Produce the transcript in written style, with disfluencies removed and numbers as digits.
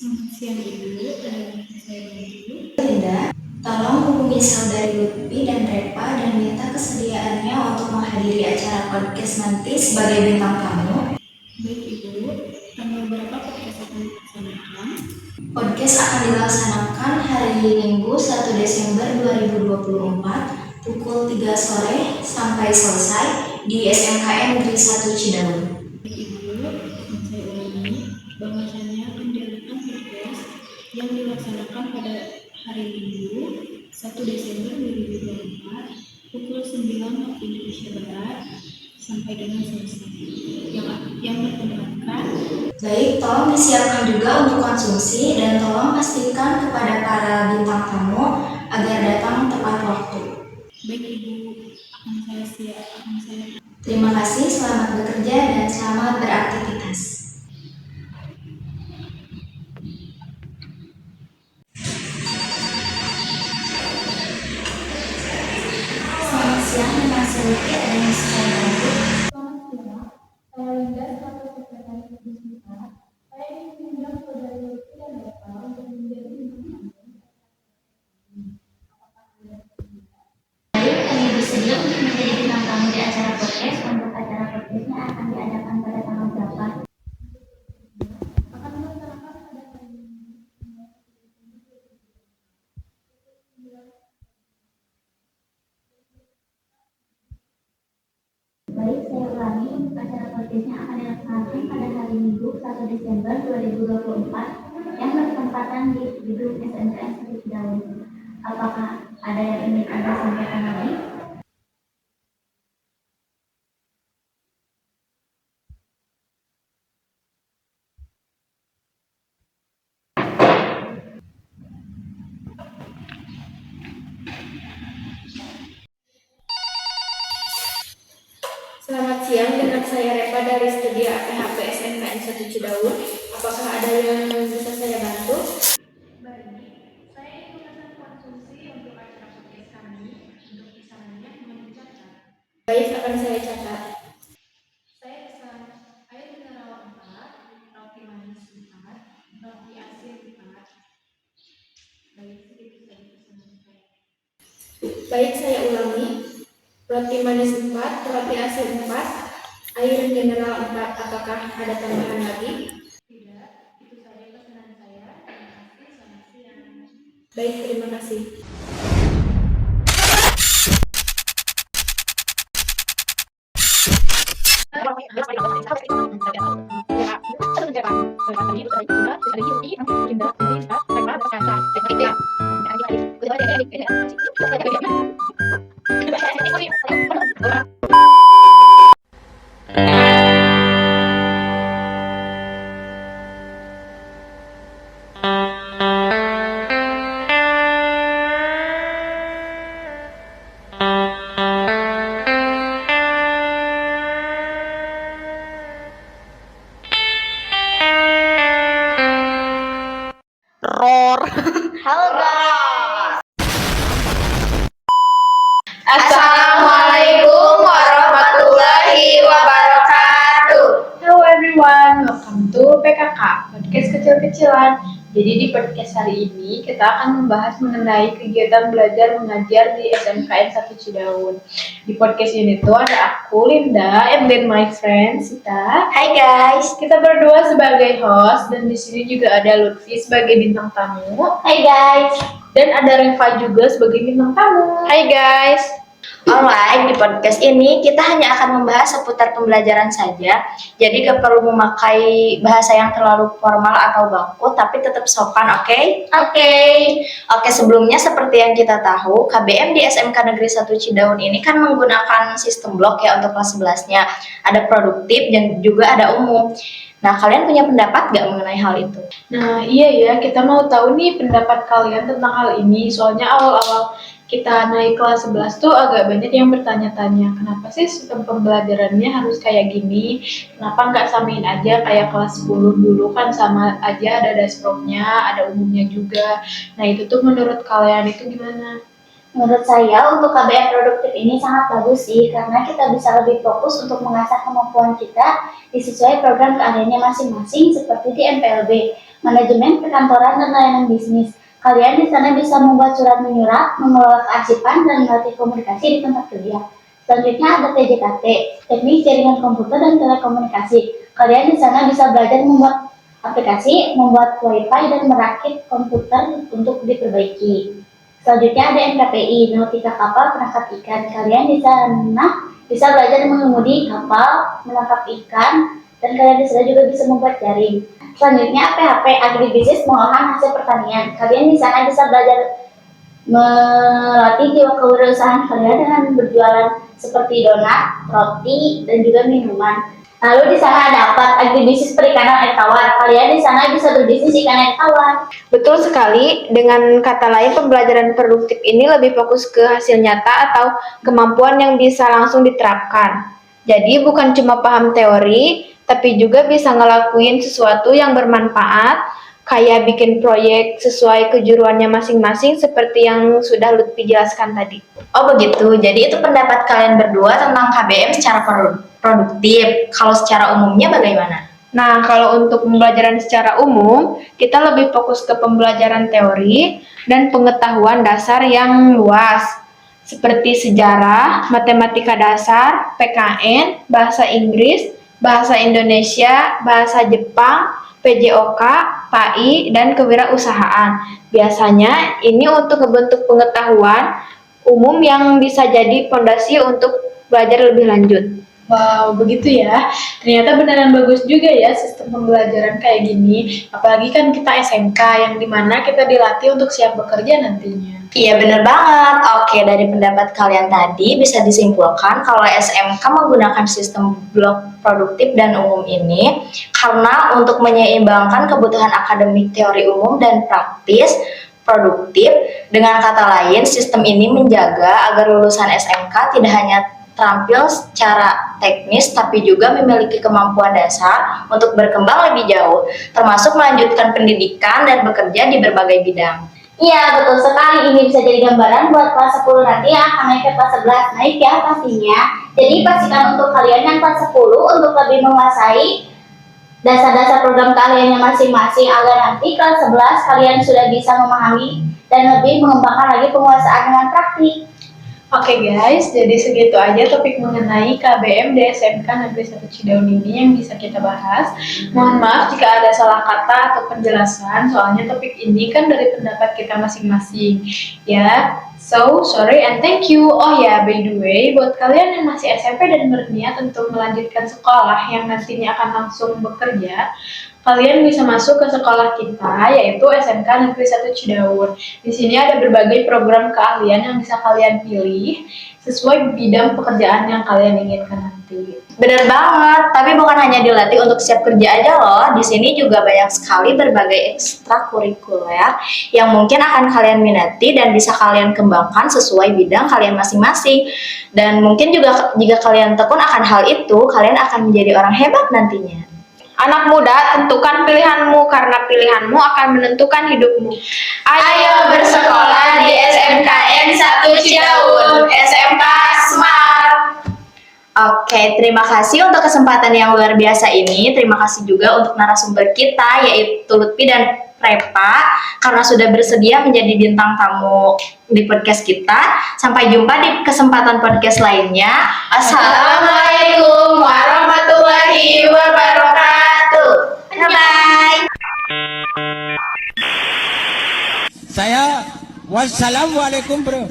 Selamat siang Ibu, ada yang bisa saya bantu? Linda, tolong hubungi saudari Lutfi dan Repa dan minta kesediaannya untuk menghadiri acara podcast nanti sebagai bintang tamu. Baik Ibu, tanggal berapa podcast akan dilaksanakan? Podcast akan dilaksanakan hari Minggu 1 Desember 2024 pukul 3 sore sampai selesai di SMKN Negeri 1 Cidaun. Baik Ibu, akan saya ulangi bahwasannya akan diadakan podcast yang dilaksanakan pada hari Minggu 1 Desember 2024 pukul 9 waktu Indonesia Barat sampai dengan selesai yang bertempatkan. Baik, tolong disiapkan juga untuk konsumsi dan tolong pastikan kepada para bintang tamu agar datang tepat waktu. Baik Ibu, akan saya Terima kasih, selamat bekerja dan selamat beraktivitas. Selamat siang, dengan Silvi ada yang bisa saya bantu? Selamat siang, saya Linda selaku sekretaris Ibu Smita. Saya ingin mengundang saudari Lutfi dan Bapak untuk menjadi bintang tamu. Apakah Anda bersedia? Baik, kami bersedia untuk menjadi bintang tamu di acara podcast. Untuk acara podcastnya akan diadakan pada tanggal berapa? Akan dilaksanakan pada hari Minggu, tanggal 1 Desember 2024. Baik, saya ulangi, untuk acara podcastnya akan dilaksanakan pada hari Minggu 1 Desember 2024 yang bertempatan di gedung SMKN 1 Cidaun. Apakah ada yang ingin Anda sampaikan lagi? Selamat siang, dengan saya Repa dari Studi APHP SMKN 1 Cidaun. Apakah ada yang bisa saya bantu? Baik, saya ingin memesan konsumsi untuk acara podcast kami. Untuk kisarannya mohon dicatat. Baik, akan saya catat. Saya pesan air mineral 4, roti manis 4, roti asin 4. Baik, segitu saja pesanan saya. Baik, saya ulangi. Roti manis 4, roti asin 4, air mineral 4. Apakah ada tambahan lagi? Tidak, itu saja pesanan saya. Terima kasih, selamat siang. Baik, terima kasih. Halo guys. Assalamualaikum warahmatullahi wabarakatuh. Hello everyone, welcome to PKK, podcast kecil-kecilan. Jadi di podcast hari ini kita akan membahas mengenai kegiatan belajar mengajar di SMKN 1 Cidaun. Di podcast ini tuh ada aku, Linda, and then my friend Sita. Hai guys. Kita berdua sebagai host dan di sini juga ada Lutfi sebagai bintang tamu. Hai guys. Dan ada Reva juga sebagai bintang tamu. Hai guys. Alright, di podcast ini kita hanya akan membahas seputar pembelajaran saja. Jadi gak perlu memakai bahasa yang terlalu formal atau baku, tapi tetap sopan, oke? Oke, sebelumnya seperti yang kita tahu, KBM di SMK Negeri 1 Cidaun ini kan menggunakan sistem blok ya untuk kelas 11-nya. Ada produktif dan juga ada umum. Nah, kalian punya pendapat gak mengenai hal itu? Nah, iya ya, kita mau tahu nih pendapat kalian tentang hal ini. Soalnya awal-awal kita naik kelas 11 tuh agak banyak yang bertanya-tanya, kenapa sih sistem pembelajarannya harus kayak gini? Kenapa nggak samain aja kayak kelas 10 dulu kan sama aja, ada dasprognya, ada umumnya juga. Nah, itu tuh menurut kalian itu gimana? Menurut saya untuk KBM produktif ini sangat bagus sih karena kita bisa lebih fokus untuk mengasah kemampuan kita sesuai program keahliannya masing-masing seperti di MPLB. manajemen perkantoran, dan layanan bisnis. Kalian di sana bisa membuat surat menyurat, mengelola kearsipan, dan melatih komunikasi di tempat kerja. Selanjutnya ada TJKT, Teknik Jaringan Komputer dan Telekomunikasi. Kalian di sana bisa belajar membuat aplikasi, membuat wifi, dan merakit komputer untuk diperbaiki. Selanjutnya ada NKPI, Nautika Kapal Penangkap Ikan. Kalian di sana bisa belajar mengemudi kapal, menangkap ikan, dan kalian di sana juga bisa membuat jaring. Selanjutnya PHP, Agribisnis Pengolahan Hasil Pertanian. Kalian di sana bisa belajar melatih jiwa kewirausahaan kalian dengan berjualan seperti donat, roti, dan juga minuman. Lalu di sana dapat agribisnis perikanan air tawar. Kalian di sana bisa berbisnis ikan air tawar. Betul sekali, dengan kata lain pembelajaran produktif ini lebih fokus ke hasil nyata atau kemampuan yang bisa langsung diterapkan. Jadi bukan cuma paham teori, tapi juga bisa ngelakuin sesuatu yang bermanfaat, kayak bikin proyek sesuai kejuruannya masing-masing seperti yang sudah Lutfi jelaskan tadi. Oh begitu, jadi itu pendapat kalian berdua tentang KBM secara produktif. Kalau secara umumnya bagaimana? Nah, kalau untuk pembelajaran secara umum, kita lebih fokus ke pembelajaran teori dan pengetahuan dasar yang luas, seperti sejarah, matematika dasar, PKN, bahasa Inggris, bahasa Indonesia, bahasa Jepang, PJOK, PAI, dan kewirausahaan. Biasanya ini untuk membentuk pengetahuan umum yang bisa jadi fondasi untuk belajar lebih lanjut. Wow, begitu ya. Ternyata beneran bagus juga ya sistem pembelajaran kayak gini. Apalagi kan kita SMK yang dimana kita dilatih untuk siap bekerja nantinya. Iya bener banget. Oke, dari pendapat kalian tadi bisa disimpulkan kalau SMK menggunakan sistem blok produktif dan umum ini karena untuk menyeimbangkan kebutuhan akademik teori umum dan praktis produktif. Dengan kata lain, sistem ini menjaga agar lulusan SMK tidak hanya terampil secara teknis tapi juga memiliki kemampuan dasar untuk berkembang lebih jauh, termasuk melanjutkan pendidikan dan bekerja di berbagai bidang. Iya, betul sekali. Ini bisa jadi gambaran buat kelas 10 nanti yang akan naik ke kelas 11. Naik ya pastinya. Jadi pastikan untuk kalian yang kelas 10 untuk lebih menguasai dasar-dasar program kalian yang masing-masing agar nanti kelas 11 kalian sudah bisa memahami dan lebih mengembangkan lagi penguasaan dengan praktik. Oke guys, jadi segitu aja topik mengenai KBM di SMK Negeri 1 Cidaun ini yang bisa kita bahas. Mohon maaf jika ada salah kata atau penjelasan, soalnya topik ini kan dari pendapat kita masing-masing. Ya, so sorry and thank you. Oh ya, by the way, buat kalian yang masih SMP dan berniat untuk melanjutkan sekolah yang nantinya akan langsung bekerja, kalian bisa masuk ke sekolah kita, yaitu SMK Negeri 1 Cidaun. Di sini ada berbagai program keahlian yang bisa kalian pilih sesuai bidang pekerjaan yang kalian inginkan nanti. Bener banget, tapi bukan hanya dilatih untuk siap kerja aja loh. Di sini juga banyak sekali berbagai ekstrakurikuler yang mungkin akan kalian minati dan bisa kalian kembangkan sesuai bidang kalian masing-masing. Dan mungkin juga jika kalian tekun akan hal itu, kalian akan menjadi orang hebat nantinya. Anak muda, tentukan pilihanmu karena pilihanmu akan menentukan hidupmu. Ayo bersekolah di SMKN 1 Cidaun, SMK Smart. Oke, terima kasih untuk kesempatan yang luar biasa ini. Terima kasih juga untuk narasumber kita yaitu Lutfi dan Prepa karena sudah bersedia menjadi bintang tamu di podcast kita. Sampai jumpa di kesempatan podcast lainnya. Assalamualaikum warahmatullahi wabarakatuh. Bye-bye. Saya wassalamualaikum bro.